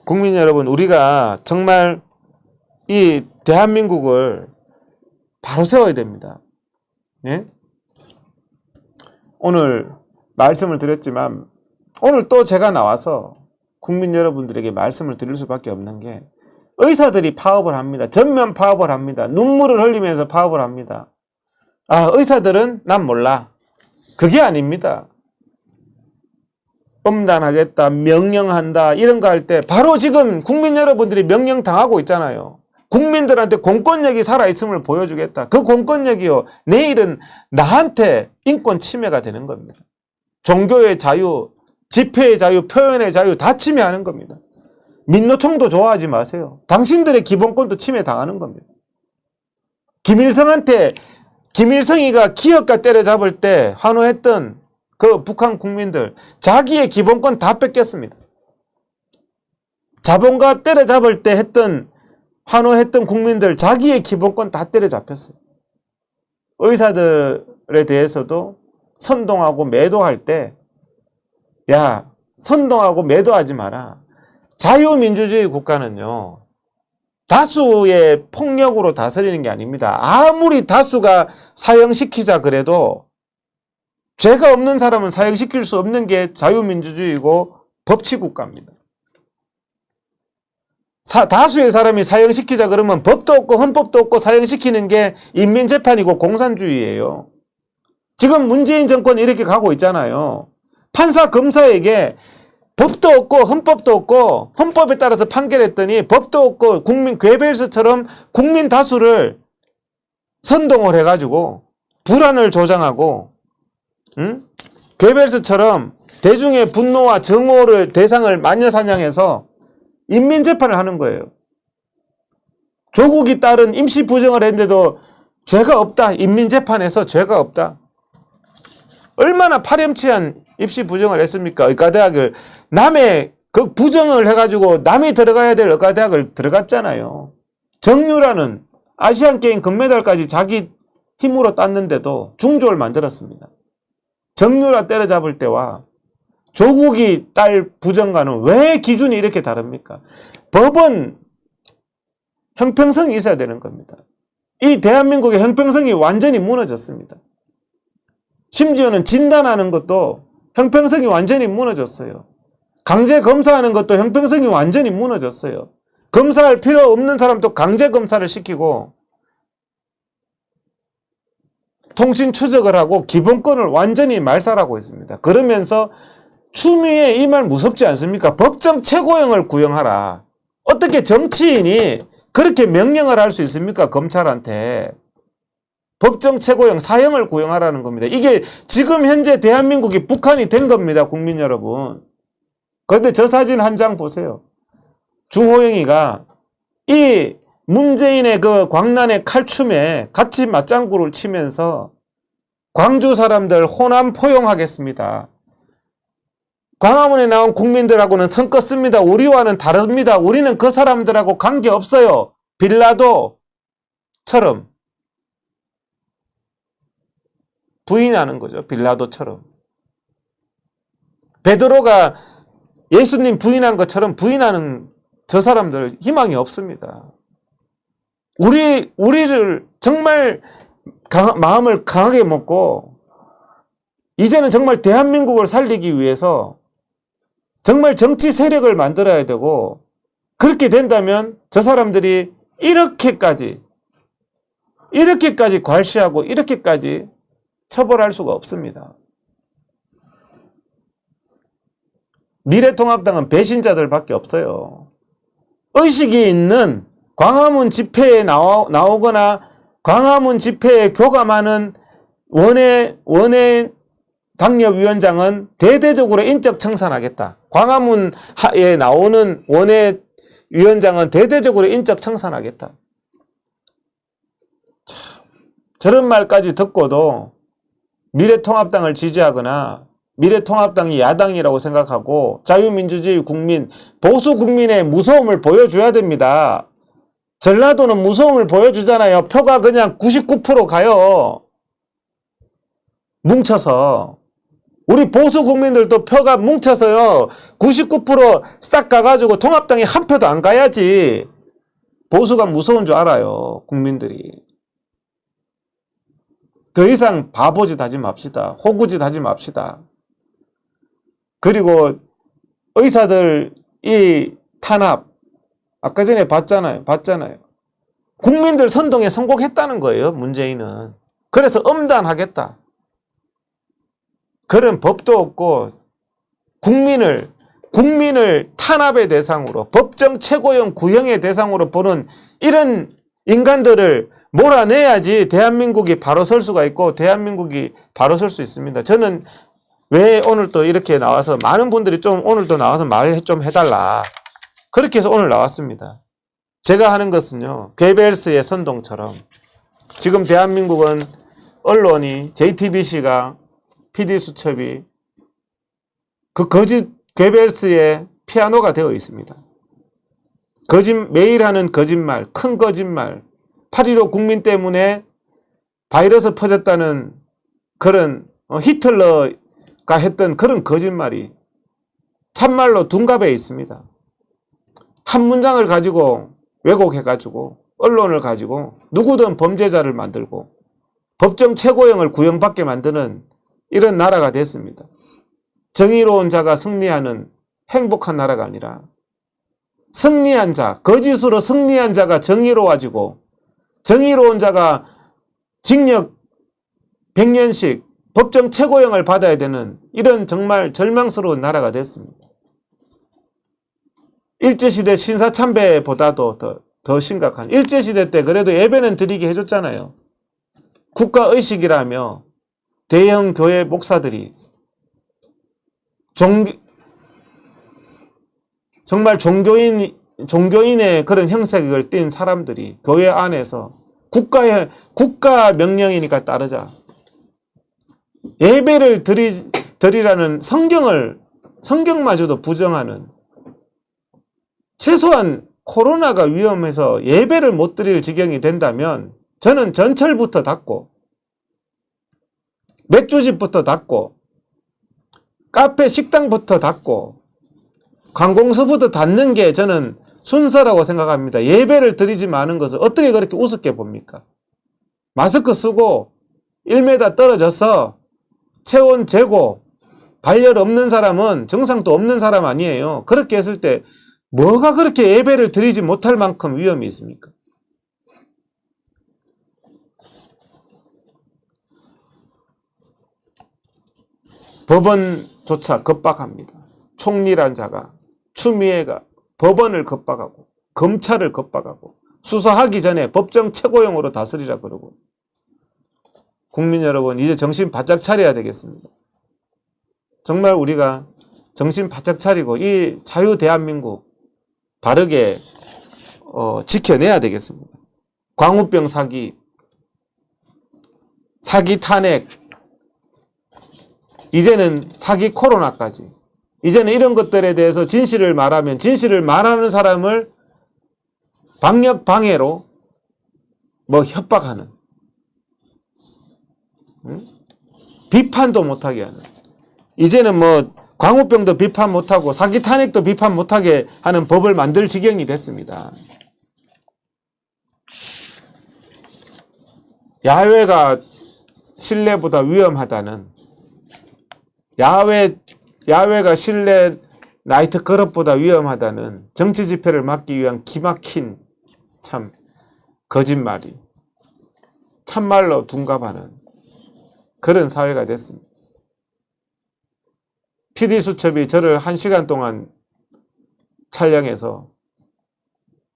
국민 여러분, 우리가 정말 이 대한민국을 바로 세워야 됩니다. 예? 오늘 말씀을 드렸지만 오늘 또 제가 나와서 국민 여러분들에게 말씀을 드릴 수밖에 없는 게, 의사들이 파업을 합니다. 전면 파업을 합니다. 눈물을 흘리면서 파업을 합니다. 아, 의사들은 난 몰라. 그게 아닙니다. 엄단하겠다, 명령한다, 이런 거 할 때 바로 지금 국민 여러분들이 명령 당하고 있잖아요. 국민들한테 공권력이 살아있음을 보여주겠다. 그 공권력이요, 내일은 나한테 인권 침해가 되는 겁니다. 종교의 자유, 집회의 자유, 표현의 자유 다 침해하는 겁니다. 민노총도 좋아하지 마세요. 당신들의 기본권도 침해당하는 겁니다. 김일성이가 기업가 때려잡을 때 환호했던 그 북한 국민들, 자기의 기본권 다 뺏겼습니다. 자본가 때려잡을 때 환호했던 국민들, 자기의 기본권 다 때려잡혔어요. 의사들에 대해서도 선동하고 매도할 때, 야, 선동하고 매도하지 마라. 자유민주주의 국가는요, 다수의 폭력으로 다스리는 게 아닙니다. 아무리 다수가 사형시키자 그래도 죄가 없는 사람은 사형시킬 수 없는 게 자유민주주의고 법치국가입니다. 다수의 사람이 사형시키자 그러면 법도 없고 헌법도 없고 사형시키는 게 인민재판이고 공산주의예요. 지금 문재인 정권이 이렇게 가고 있잖아요. 판사 검사에게 법도 없고 헌법도 없고 헌법에 따라서 판결했더니 법도 없고 괴벨스처럼 국민 다수를 선동을 해가지고 불안을 조장하고, 괴벨스처럼 대중의 분노와 정오를 대상을 마녀사냥해서 인민재판을 하는 거예요. 조국이 딸은 임시부정을 했는데도 죄가 없다. 인민재판에서 죄가 없다. 얼마나 파렴치한 입시부정을 했습니까? 의과대학을 남의 그 부정을 해가지고 남이 들어가야 될 의과대학을 들어갔잖아요. 정유라는 아시안게임 금메달까지 자기 힘으로 땄는데도 중졸 만들었습니다. 정유라 때려잡을 때와 조국이 딸 부정과는 왜 기준이 이렇게 다릅니까? 법은 형평성이 있어야 되는 겁니다. 이 대한민국의 형평성이 완전히 무너졌습니다. 심지어는 진단하는 것도 형평성이 완전히 무너졌어요. 강제 검사하는 것도 형평성이 완전히 무너졌어요. 검사할 필요 없는 사람도 강제 검사를 시키고 통신 추적을 하고 기본권을 완전히 말살하고 있습니다. 그러면서 추미애 이 말 무섭지 않습니까? 법정 최고형을 구형하라. 어떻게 정치인이 그렇게 명령을 할 수 있습니까? 검찰한테. 법정 최고형 사형을 구형하라는 겁니다. 이게 지금 현재 대한민국이 북한이 된 겁니다. 국민 여러분. 그런데 저 사진 한 장 보세요. 주호영이가 이 문재인의 그 광란의 칼춤에 같이 맞장구를 치면서 광주 사람들 호남 포용하겠습니다. 광화문에 나온 국민들하고는 선 껐습니다. 우리와는 다릅니다. 우리는 그 사람들하고 관계없어요. 빌라도처럼 부인하는 거죠. 빌라도처럼. 베드로가 예수님 부인한 것처럼 부인하는 저 사람들 희망이 없습니다. 우리를 정말 마음을 강하게 먹고 이제는 정말 대한민국을 살리기 위해서 정말 정치 세력을 만들어야 되고, 그렇게 된다면 저 사람들이 이렇게까지 괄시하고 이렇게까지 처벌할 수가 없습니다. 미래통합당은 배신자들밖에 없어요. 의식이 있는 광화문 집회에 나오거나 광화문 집회에 교감하는 원외 당협위원장은 대대적으로 인적 청산하겠다. 광화문에 나오는 원외 위원장은 대대적으로 인적 청산하겠다. 참, 저런 말까지 듣고도 미래통합당을 지지하거나 미래통합당이 야당이라고 생각하고 자유민주주의 국민, 보수 국민의 무서움을 보여줘야 됩니다. 전라도는 무서움을 보여주잖아요. 표가 그냥 99% 가요. 뭉쳐서. 우리 보수 국민들도 표가 뭉쳐서요. 99%싹 가가지고 통합당이 한 표도 안 가야지. 보수가 무서운 줄 알아요. 국민들이. 더 이상 바보짓 하지 맙시다. 호구짓 하지 맙시다. 그리고 의사들 이 탄압 아까 전에 봤잖아요. 국민들 선동에 성공했다는 거예요. 문재인은. 그래서 엄단하겠다. 그런 법도 없고 국민을 탄압의 대상으로 법정 최고형 구형의 대상으로 보는 이런 인간들을 몰아내야지 대한민국이 바로 설 수가 있고 대한민국이 바로 설 수 있습니다. 저는 왜 오늘 또 이렇게 나와서 많은 분들이 좀 오늘도 나와서 말 좀 해달라. 그렇게 해서 오늘 나왔습니다. 제가 하는 것은요. 괴벨스의 선동처럼 지금 대한민국은 언론이 JTBC가 PD수첩이 그 거짓 괴벨스의 피아노가 되어 있습니다. 매일 하는 거짓말, 큰 거짓말, 8.15 국민 때문에 바이러스 퍼졌다는 그런 히틀러가 했던 그런 거짓말이 참말로 둔갑해 있습니다. 한 문장을 가지고 왜곡해가지고 언론을 가지고 누구든 범죄자를 만들고 법정 최고형을 구형받게 만드는 이런 나라가 됐습니다. 정의로운 자가 승리하는 행복한 나라가 아니라 승리한 자, 거짓으로 승리한 자가 정의로워지고 정의로운 자가 징역 100년씩 법정 최고형을 받아야 되는 이런 정말 절망스러운 나라가 됐습니다. 일제시대 신사참배보다도 더 심각한 일제시대 때 그래도 예배는 드리게 해줬잖아요. 국가의식이라며 대형 교회 목사들이 정말 종교인의 그런 형색을 띤 사람들이 교회 안에서 국가 명령이니까 따르자. 예배를 드리라는 성경마저도 부정하는 최소한 코로나가 위험해서 예배를 못 드릴 지경이 된다면 저는 전철부터 닫고 맥주집부터 닫고 카페 식당부터 닫고 관공서부터 닫는 게 저는 순서라고 생각합니다. 예배를 드리지 않은 것을 어떻게 그렇게 우습게 봅니까? 마스크 쓰고 1m 떨어져서 체온 재고 발열 없는 사람은 정상도 없는 사람 아니에요. 그렇게 했을 때 뭐가 그렇게 예배를 드리지 못할 만큼 위험이 있습니까? 법원조차 겁박합니다. 총리란 자가 추미애가 법원을 겁박하고 검찰을 겁박하고 수사하기 전에 법정 최고형으로 다스리라 그러고 국민 여러분 이제 정신 바짝 차려야 되겠습니다. 정말 우리가 정신 바짝 차리고 이 자유 대한민국 바르게 지켜내야 되겠습니다. 광우병 사기 탄핵 이제는 사기 코로나까지 이제는 이런 것들에 대해서 진실을 말하면 진실을 말하는 사람을 방역 방해로 협박하는 비판도 못하게 하는 이제는 광우병도 비판 못하고 사기 탄핵도 비판 못하게 하는 법을 만들 지경이 됐습니다. 야외가 실내보다 위험하다는 야외가 실내 나이트 클럽보다 위험하다는 정치 집회를 막기 위한 기막힌 참 거짓말이 참말로 둔갑하는 그런 사회가 됐습니다. PD수첩이 저를 1시간 동안 촬영해서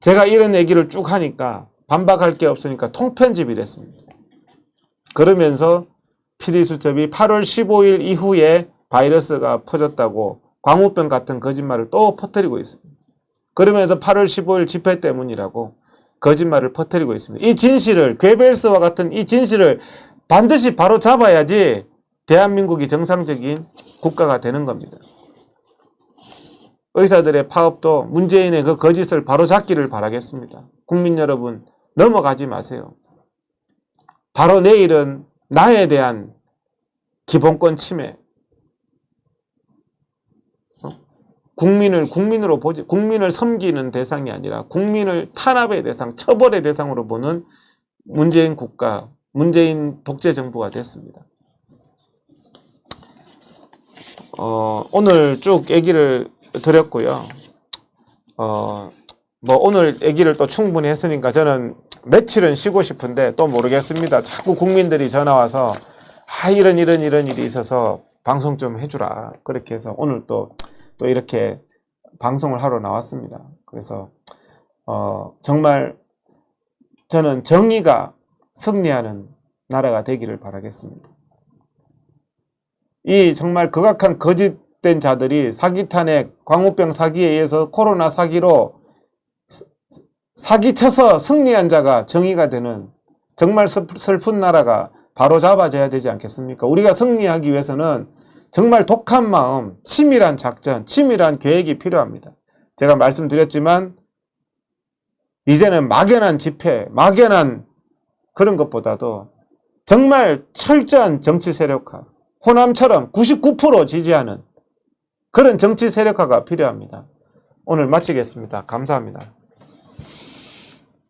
제가 이런 얘기를 쭉 하니까 반박할 게 없으니까 통편집이 됐습니다. 그러면서 PD수첩이 8월 15일 이후에 바이러스가 퍼졌다고 광우병 같은 거짓말을 또 퍼뜨리고 있습니다. 그러면서 8월 15일 집회 때문이라고 거짓말을 퍼뜨리고 있습니다. 이 진실을 괴벨스와 같은 이 진실을 반드시 바로 잡아야지 대한민국이 정상적인 국가가 되는 겁니다. 의사들의 파업도 문재인의 그 거짓을 바로 잡기를 바라겠습니다. 국민 여러분 넘어가지 마세요. 바로 내일은 나에 대한 기본권 침해 국민을 국민으로 보지, 국민을 섬기는 대상이 아니라 국민을 탄압의 대상, 처벌의 대상으로 보는 문재인 국가, 문재인 독재 정부가 됐습니다. 오늘 쭉 얘기를 드렸고요. 뭐 오늘 얘기를 또 충분히 했으니까 저는 며칠은 쉬고 싶은데 또 모르겠습니다. 자꾸 국민들이 전화와서 이런 일이 있어서 방송 좀 해주라. 그렇게 해서 오늘 또 이렇게 방송을 하러 나왔습니다. 그래서 정말 저는 정의가 승리하는 나라가 되기를 바라겠습니다. 이 정말 극악한 거짓된 자들이 사기 탄핵, 광우병 사기에 의해서 코로나 사기로 사기쳐서 승리한 자가 정의가 되는 정말 슬픈 나라가 바로 잡아져야 되지 않겠습니까? 우리가 승리하기 위해서는 정말 독한 마음, 치밀한 작전, 치밀한 계획이 필요합니다. 제가 말씀드렸지만 이제는 막연한 집회, 막연한 그런 것보다도 정말 철저한 정치 세력화, 호남처럼 99% 지지하는 그런 정치 세력화가 필요합니다. 오늘 마치겠습니다. 감사합니다.